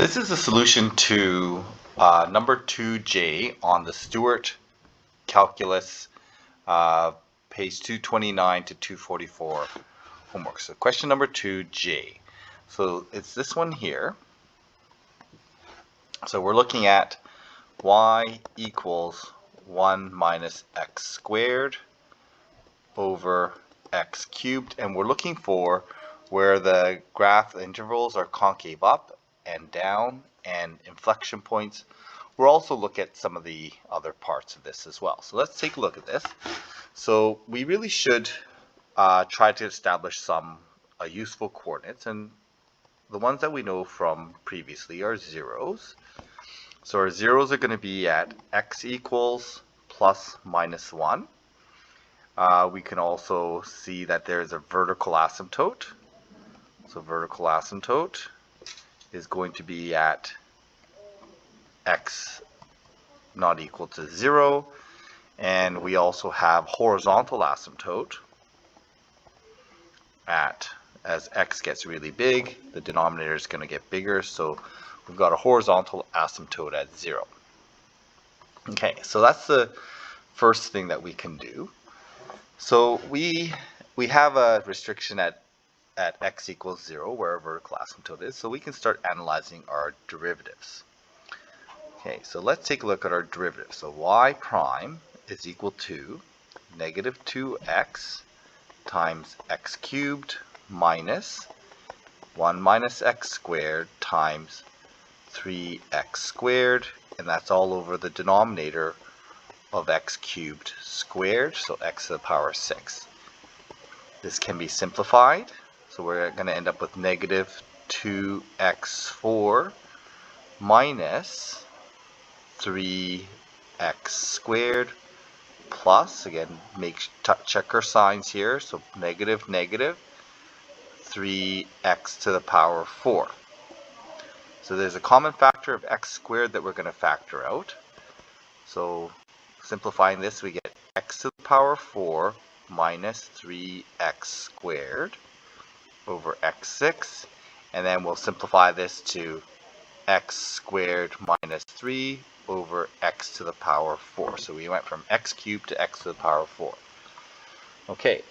This is the solution to number 2J on the Stewart calculus, page 229 to 244 homework. So question number 2J. So it's this one here. So we're looking at y equals 1 minus x squared over x cubed, and we're looking for where the graph intervals are concave up and down and inflection points. We'll also look at some of the other parts of this as well. So let's take a look at this. So we really should try to establish some useful coordinates, and the ones that we know from previously are zeros. So our zeros are going to be at x equals plus minus 1. We can also see that there's a vertical asymptote. So vertical asymptote is going to be at x not equal to 0. And we also have horizontal asymptote at, as x gets really big, the denominator is going to get bigger. So we've got a horizontal asymptote at 0. Okay, so that's the first thing that we can do. So we have a restriction at x equals 0 where our vertical asymptote is, so we can start analyzing our derivatives. Okay, so let's take a look at our derivatives. So y prime is equal to negative 2x times x cubed minus 1 minus x squared times 3x squared, and that's all over the denominator of x cubed squared, so x to the power 6. This can be simplified, so we're going to end up with negative 2x4 minus 3x squared plus, again, check our signs here, so negative 3x to the power 4. So there's a common factor of x squared that we're going to factor out. So simplifying this, we get x to the power 4 minus 3x squared over x6, and then we'll simplify this to x squared minus 3 over x to the power 4. So we went from x cubed to x to the power 4. Okay,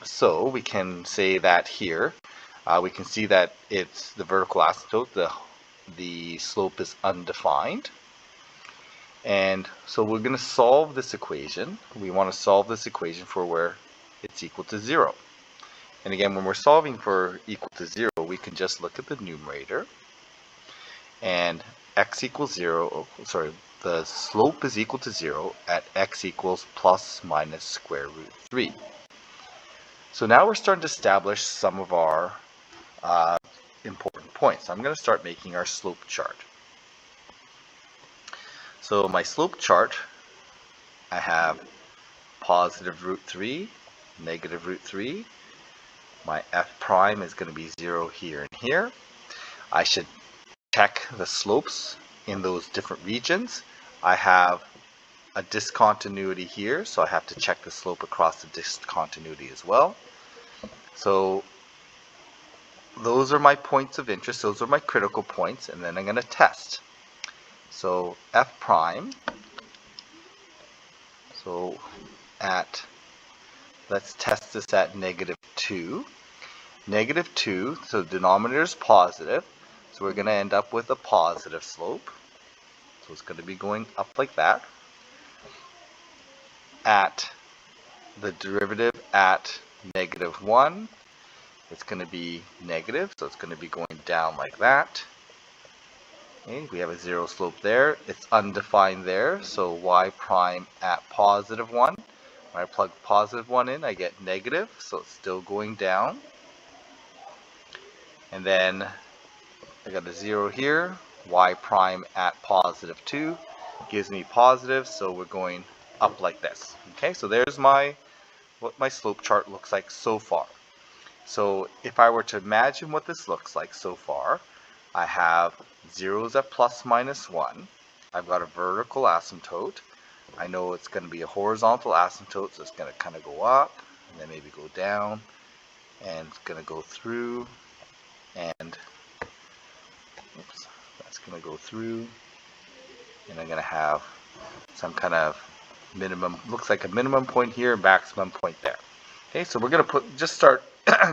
so we can say that here, we can see that it's the vertical asymptote, the slope is undefined. And so we're going to solve this equation. We want to solve this equation for where it's equal to 0. And again, when we're solving for equal to 0, we can just look at the numerator. And x equals 0, the slope is equal to 0 at x equals plus minus square root 3. So now we're starting to establish some of our important points. I'm going to start making our slope chart. So my slope chart, I have positive root 3, negative root 3. My f prime is going to be 0 here and here. I should check the slopes in those different regions. I have a discontinuity here, so I have to check the slope across the discontinuity as well. So those are my points of interest, those are my critical points, and then I'm going to test. So f prime, so let's test this at negative 2. Negative 2, so the denominator is positive, so we're going to end up with a positive slope. So it's going to be going up like that. At the derivative at negative 1, it's going to be negative, so it's going to be going down like that. Okay, we have a 0 slope there. It's undefined there, so y prime at positive 1. When I plug positive 1 in, I get negative, so it's still going down. And then I got a 0 here. Y prime at positive 2 gives me positive, so we're going up like this. Okay, so there's what my slope chart looks like so far. So if I were to imagine what this looks like so far, I have zeros at plus minus 1. I've got a vertical asymptote. I know it's going to be a horizontal asymptote, so it's going to kind of go up and then maybe go down, and it's going to go through, and It's going to go through, and I'm going to have some kind of minimum, looks like a minimum point here, maximum point there. Okay, so we're going to just start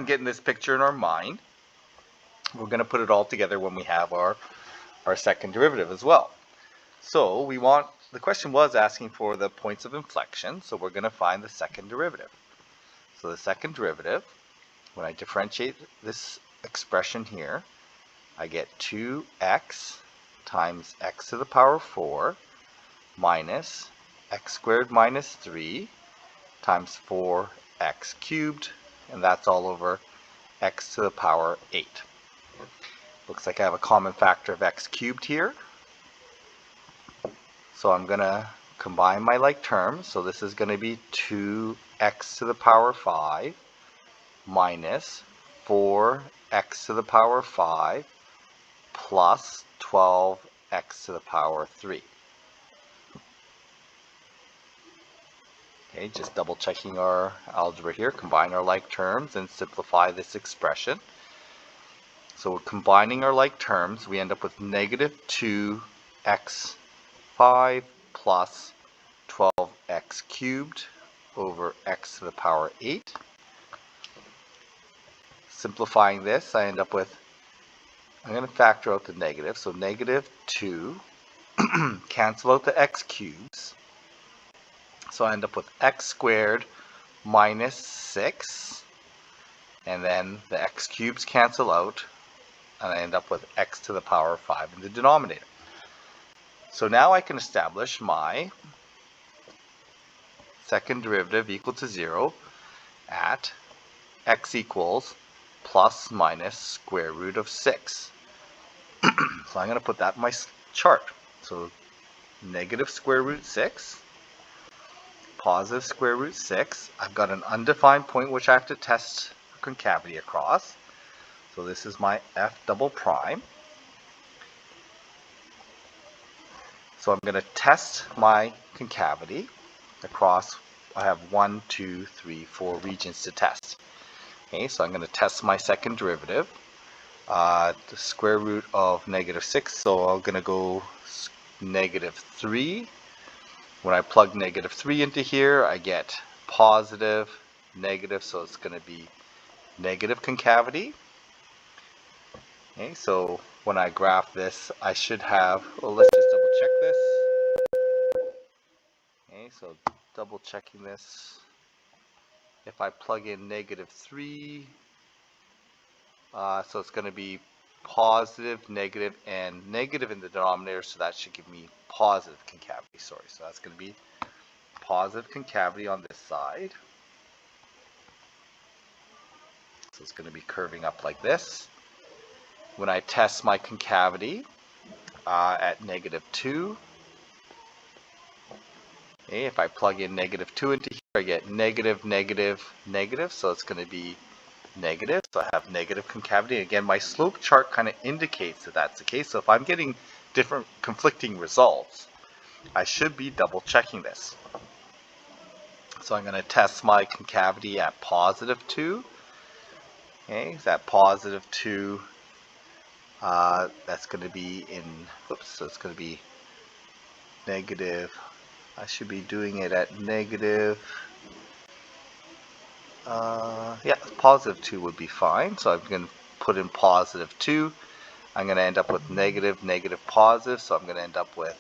getting this picture in our mind. We're going to put it all together when we have our second derivative as well. So the question was asking for the points of inflection, so we're going to find the second derivative. So the second derivative, when I differentiate this expression here, I get 2x times x to the power 4 minus x squared minus 3 times 4x cubed, and that's all over x to the power 8. Looks like I have a common factor of x cubed here. So I'm going to combine my like terms. So this is going to be 2x to the power 5 minus 4x to the power 5 plus 12x to the power 3. Okay, just double checking our algebra here. Combine our like terms and simplify this expression. So combining our like terms, we end up with negative 2x 5 plus 12x cubed over x to the power 8. Simplifying this, I end up with, I'm going to factor out the negative, so negative 2, cancel out the x cubes. So I end up with x squared minus 6, and then the x cubes cancel out, and I end up with x to the power 5 in the denominator. So now I can establish my second derivative equal to 0 at x equals plus minus square root of 6. So I'm going to put that in my chart. So negative square root 6, positive square root 6. I've got an undefined point which I have to test concavity across. So this is my f double prime. So I'm going to test my concavity across, I have 1, 2, 3, 4 regions to test. Okay, so I'm going to test my second derivative. The square root of negative 6, so I'm going to go negative 3. When I plug negative 3 into here, I get positive, negative, so it's going to be negative concavity. Okay, so when I graph this, I should have, well, let's just double check this. Okay, so double checking this. If I plug in negative 3, so it's going to be positive, negative, and negative in the denominator, so that should give me positive concavity, sorry. So that's going to be positive concavity on this side. So it's going to be curving up like this. When I test my concavity at negative 2, okay, if I plug in negative 2 into here, I get negative, negative, negative, so it's going to be negative, so I have negative concavity. Again, my slope chart kind of indicates that that's the case, so if I'm getting different conflicting results, I should be double checking this. So I'm going to test my concavity at positive 2. Okay, so at positive 2, that's going to be in, whoops, so it's going to be negative, I should be doing it at negative, yeah, positive 2 would be fine. So I'm going to put in positive 2. I'm going to end up with negative, negative, positive. So I'm going to end up with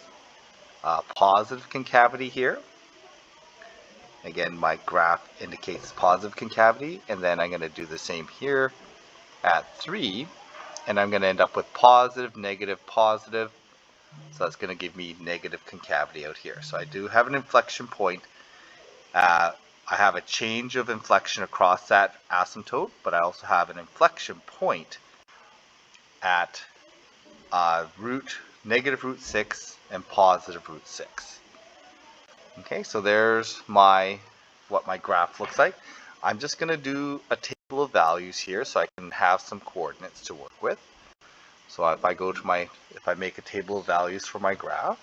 positive concavity here. Again, my graph indicates positive concavity. And then I'm going to do the same here at 3. And I'm going to end up with positive, negative, positive. So that's going to give me negative concavity out here. So I do have an inflection point. I have a change of inflection across that asymptote, but I also have an inflection point at negative root 6 and positive root 6. Okay, so there's what my graph looks like. I'm just going to do a table of values here so I can have some coordinates to work with. So if I go to if I make a table of values for my graph,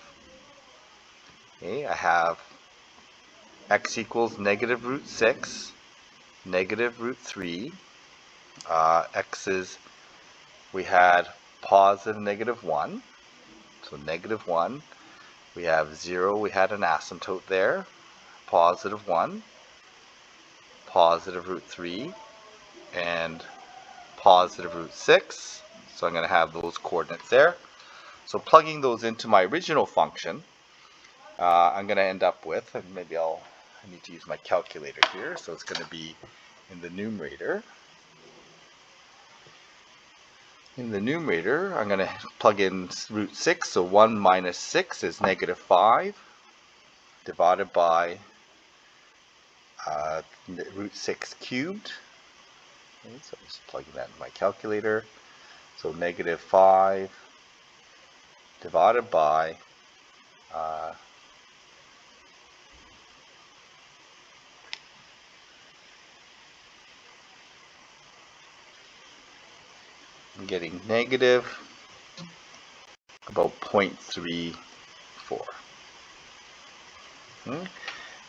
okay, I have x equals negative root 6, negative root 3, x's, we had positive negative 1, So negative 1. We have 0, we had an asymptote there. Positive 1, positive root 3, and positive root 6. So I'm going to have those coordinates there. So plugging those into my original function, I'm going to end up with, and maybe I need to use my calculator here, so it's going to be in the numerator. In the numerator, I'm going to plug in root 6, so 1 minus 6 is negative 5, divided by root 6 cubed. Okay, so I'm just plugging that in my calculator. So negative 5 divided by I'm getting negative about 0.34. Okay.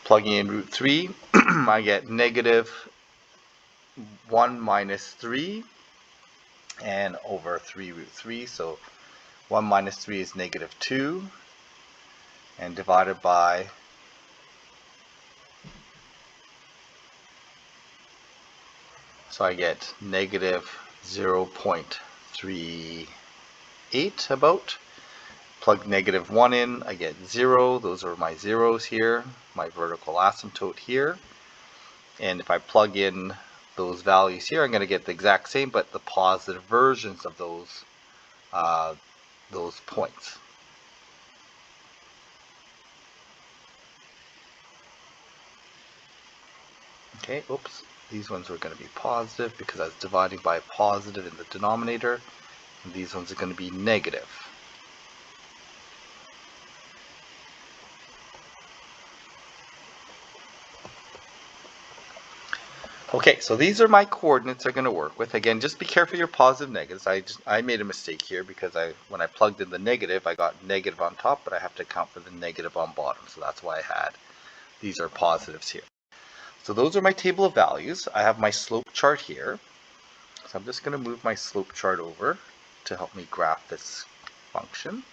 Plugging in root 3, I get negative 1 minus 3 and over 3 root 3. So 1 minus 3 is negative 2, and divided by so I get negative 0.38 about. Plug negative 1 in, I get 0. Those are my zeros here, my vertical asymptote here. And if I plug in those values here, I'm going to get the exact same, but the positive versions of those points. Okay, oops, these ones are going to be positive because I was dividing by a positive in the denominator, and these ones are going to be negative. Okay, so these are my coordinates I'm going to work with. Again, just be careful your positive negatives. I made a mistake here because when I plugged in the negative, I got negative on top, but I have to account for the negative on bottom. So that's why I had these are positives here. So those are my table of values. I have my slope chart here. So I'm just going to move my slope chart over to help me graph this function.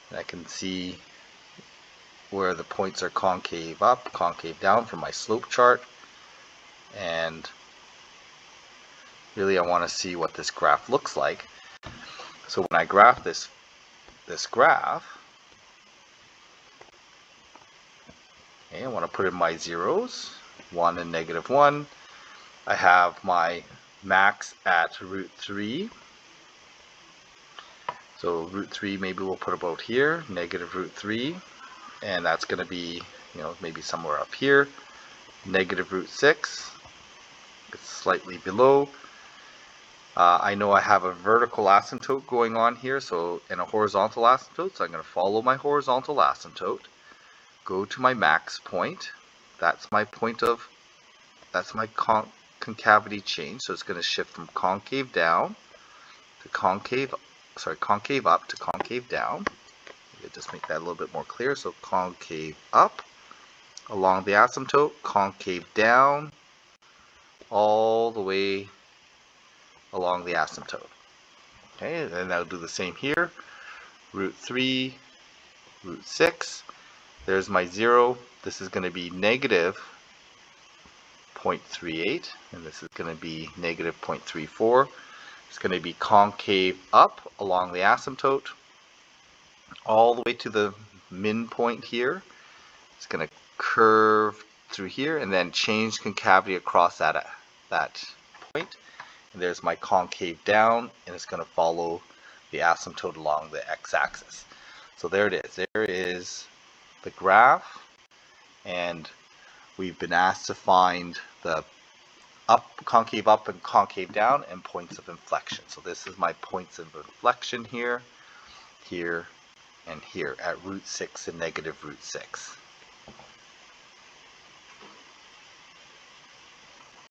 And I can see where the points are concave up, concave down from my slope chart. And really I want to see what this graph looks like. So when I graph this graph, okay, I want to put in my zeros, 1 and negative 1. I have my max at root 3. So root 3 maybe we'll put about here, negative root 3, and that's going to be, maybe somewhere up here. Negative root 6, it's slightly below. I know I have a vertical asymptote going on here, and a horizontal asymptote, so I'm going to follow my horizontal asymptote, go to my max point. That's my point of, that's my concavity change, so it's going to shift from concave down to concave up to concave down. Maybe just make that a little bit more clear. So concave up along the asymptote, concave down all the way along the asymptote. Okay, and I'll do the same here. Root 3, root 6. There's my 0. This is going to be negative 0.38, and this is going to be negative 0.34. It's going to be concave up along the asymptote all the way to the min point here. It's going to curve through here and then change concavity across that point. And there's my concave down, and it's going to follow the asymptote along the x-axis. So there it is. There is the graph, and we've been asked to find the concave up and concave down and points of inflection. So this is my points of inflection here, here, and here at root 6 and negative root 6.